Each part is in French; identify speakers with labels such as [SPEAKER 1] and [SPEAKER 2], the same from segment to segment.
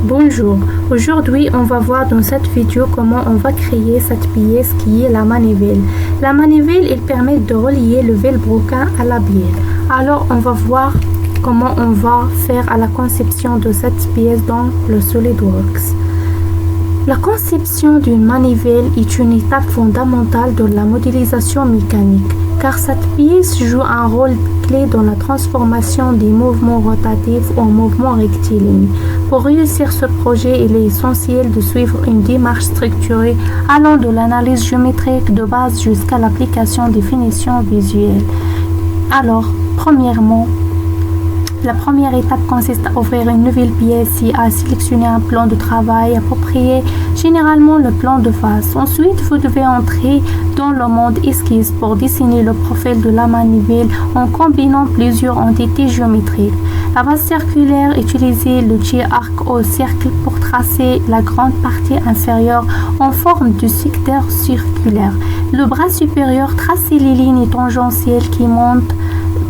[SPEAKER 1] Bonjour, aujourd'hui on va voir dans cette vidéo comment on va créer cette pièce qui est la manivelle. La manivelle, il permet de relier le vilebrequin à la bielle. Alors on va voir comment on va faire à la conception de cette pièce dans le SolidWorks. La conception d'une manivelle est une étape fondamentale de la modélisation mécanique, car cette pièce joue un rôle clé dans la transformation des mouvements rotatifs en mouvements rectilignes. Pour réussir ce projet, il est essentiel de suivre une démarche structurée allant de l'analyse géométrique de base jusqu'à l'application des finitions visuelles. Alors, premièrement, la première étape consiste à ouvrir une nouvelle pièce et à sélectionner un plan de travail approprié, généralement le plan de face. Ensuite, vous devez entrer dans le mode esquisse pour dessiner le profil de la manivelle en combinant plusieurs entités géométriques. La base circulaire, utilisez l'outil arc au cercle pour tracer la grande partie inférieure en forme de secteur circulaire. Le bras supérieur, tracez les lignes tangentielles qui montent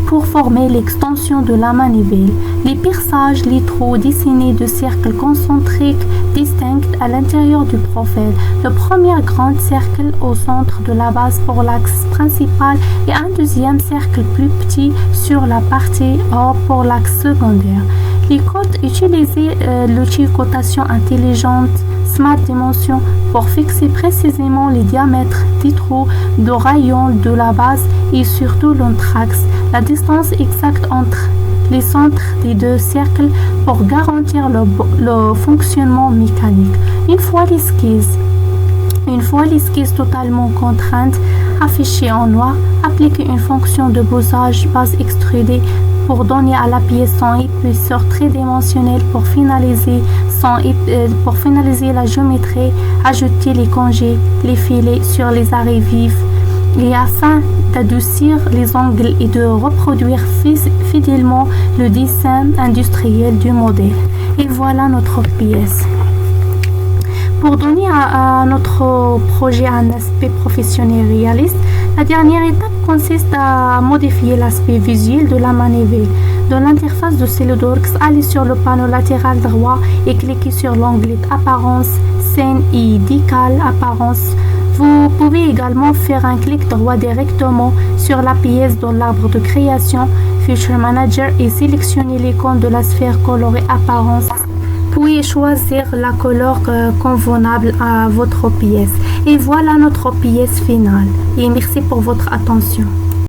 [SPEAKER 1] pour former l'extension de la manivelle. Les perçages, les trous dessinés de cercles concentriques distincts à l'intérieur du profil. Le premier grand cercle au centre de la base pour l'axe principal et un deuxième cercle plus petit sur la partie haut pour l'axe secondaire. Les cotes, utilisez l'outil cotation intelligente Smart Dimension pour fixer précisément les diamètres des trous de rayon de la base et surtout l'anthrax, la distance exacte entre les centres des deux cercles pour garantir le fonctionnement mécanique. Une fois l'esquisse totalement contrainte affichée en noir, appliquez une fonction de bossage base extrudée pour donner à la pièce son épaisseur tridimensionnelle. Pour finaliser la géométrie, ajoutez les congés, les filets sur les arrêts vifs et afin d'adoucir les angles et de reproduire fidèlement le dessin industriel du modèle. Et voilà notre pièce. Pour donner à notre projet un aspect professionnel réaliste, la dernière étape consiste à modifier l'aspect visuel de la manivelle. Dans l'interface de SolidWorks, allez sur le panneau latéral droit et cliquez sur l'onglet Apparence, Scène et Décal Apparence. Vous pouvez également faire un clic droit directement sur la pièce dans l'arbre de création Feature Manager et sélectionner l'icône de la sphère colorée Apparence. Puis choisir la couleur convenable à votre pièce. Et voilà notre pièce finale. Et merci pour votre attention.